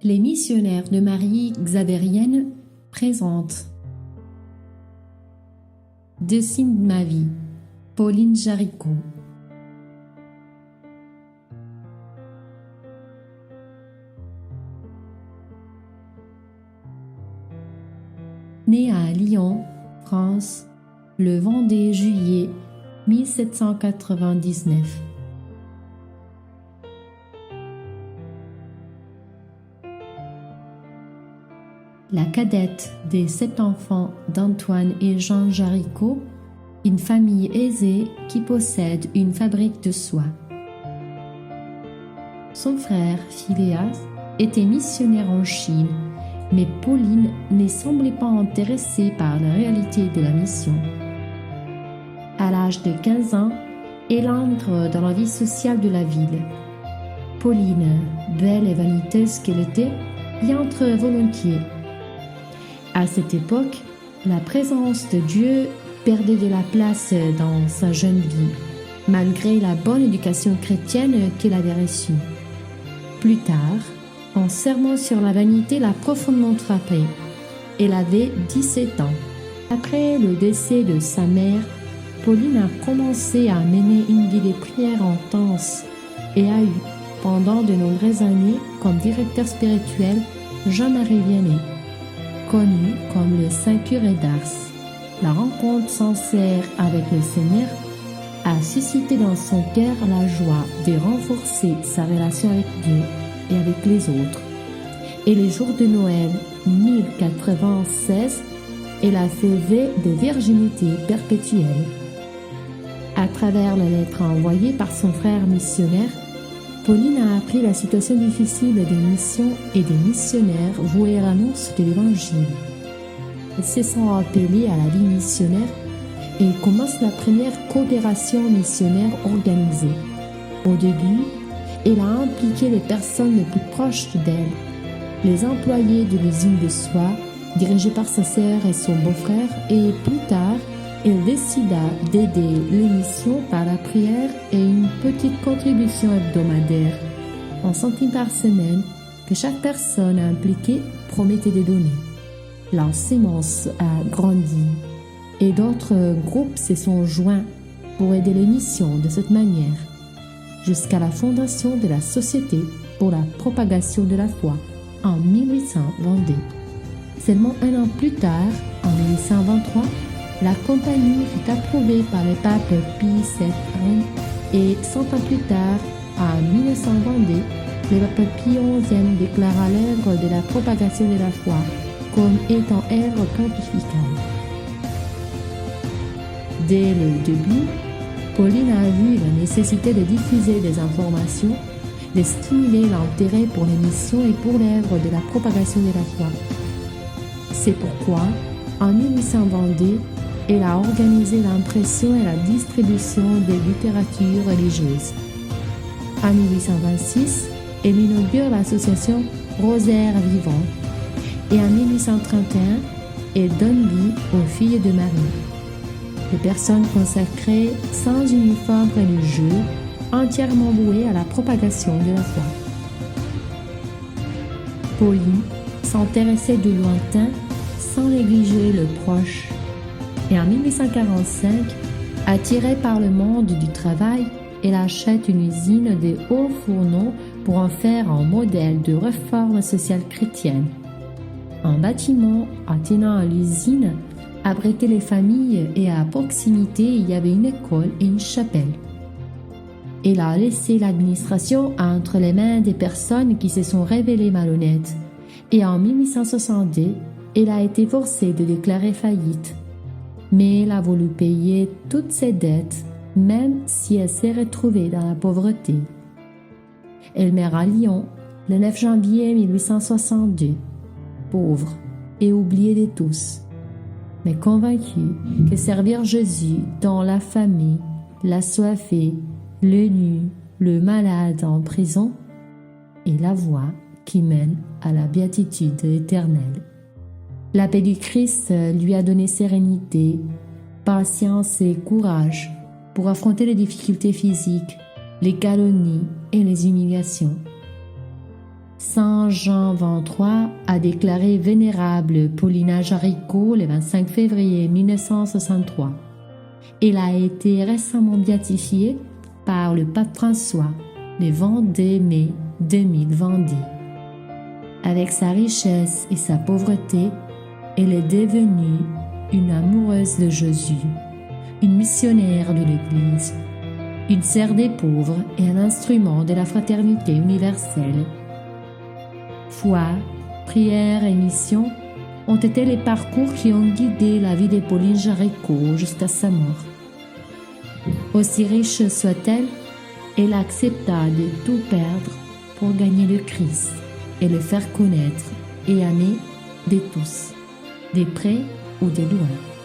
Les missionnaires de Marie Xavérienne présentent Dessine de ma vie, Pauline Jaricot. Née à Lyon, France, le 22 juillet 1799. La cadette des 7 enfants d'Antoine et Jean Jaricot, une famille aisée qui possède une fabrique de soie. Son frère, Philéas, était missionnaire en Chine, mais Pauline ne semblait pas intéressée par la réalité de la mission. À l'âge de 15 ans, elle entre dans la vie sociale de la ville. Pauline, belle et vaniteuse qu'elle était, y entre volontiers. À cette époque, la présence de Dieu perdait de la place dans sa jeune vie, malgré la bonne éducation chrétienne qu'elle avait reçue. Plus tard, un sermon sur la vanité l'a profondément frappée. Elle avait 17 ans. Après le décès de sa mère, Pauline a commencé à mener une vie de prière intense et a eu, pendant de nombreuses années, comme directeur spirituel, Jean-Marie Vianney, connu comme le Saint Curé d'Ars. La rencontre sincère avec le Seigneur a suscité dans son cœur la joie de renforcer sa relation avec Dieu et avec les autres. Et le jour de Noël 1096, elle a fait vœu de virginité perpétuelle. À travers la lettre envoyée par son frère missionnaire, Pauline a appris la situation difficile des missions et des missionnaires voués à l'annonce de l'Évangile. Elle se sent appelée à la vie missionnaire et commence la première coopération missionnaire organisée. Au début, elle a impliqué les personnes les plus proches d'elle, les employés de l'usine de soie, dirigée par sa sœur et son beau-frère, et plus tard, elle décida d'aider les missions par la prière et une petite contribution hebdomadaire, en centimes par semaine, que chaque personne impliquée promettait de donner. La sémence a grandi et d'autres groupes se sont joints pour aider les missions de cette manière, jusqu'à la fondation de la Société pour la propagation de la foi en 1822. Seulement un an plus tard, en 1823, la compagnie fut approuvée par le pape Pie VII et 100 ans plus tard, en 1922, le pape Pie XI déclara l'œuvre de la propagation de la foi comme étant œuvre pontificale. Dès le début, Pauline a vu la nécessité de diffuser des informations, de stimuler l'intérêt pour les missions et pour l'œuvre de la propagation de la foi. C'est pourquoi, en 1822, elle a organisé l'impression et la distribution des littératures religieuses. En 1826, elle inaugure l'association Rosaire Vivant et en 1831, elle donne vie aux filles de Marie, des personnes consacrées sans uniforme religieux, entièrement vouées à la propagation de la foi. Pauline s'intéressait de lointain sans négliger le proche. Et en 1845, attirée par le monde du travail, elle achète une usine de hauts fourneaux pour en faire un modèle de réforme sociale chrétienne. Un bâtiment attenant à l'usine abritait les familles et à proximité il y avait une école et une chapelle. Elle a laissé l'administration entre les mains des personnes qui se sont révélées malhonnêtes et en 1862, elle a été forcée de déclarer faillite. Mais elle a voulu payer toutes ses dettes, même si elle s'est retrouvée dans la pauvreté. Elle meurt à Lyon le 9 janvier 1862, pauvre et oubliée de tous, mais convaincue que servir Jésus dans la famille, l'assoiffé, le nu, le malade en prison est la voie qui mène à la béatitude éternelle. La paix du Christ lui a donné sérénité, patience et courage pour affronter les difficultés physiques, les calomnies et les humiliations. Saint Jean XXIII a déclaré vénérable Paulina Jaricot le 25 février 1963. Elle a été récemment béatifiée par le pape François le 22 mai 2022. Avec sa richesse et sa pauvreté, elle est devenue une amoureuse de Jésus, une missionnaire de l'Église, une sœur des pauvres et un instrument de la fraternité universelle. Foi, prière et mission ont été les parcours qui ont guidé la vie de Pauline Jaricot jusqu'à sa mort. Aussi riche soit-elle, elle accepta de tout perdre pour gagner le Christ et le faire connaître et aimer de tous, de près ou de loin.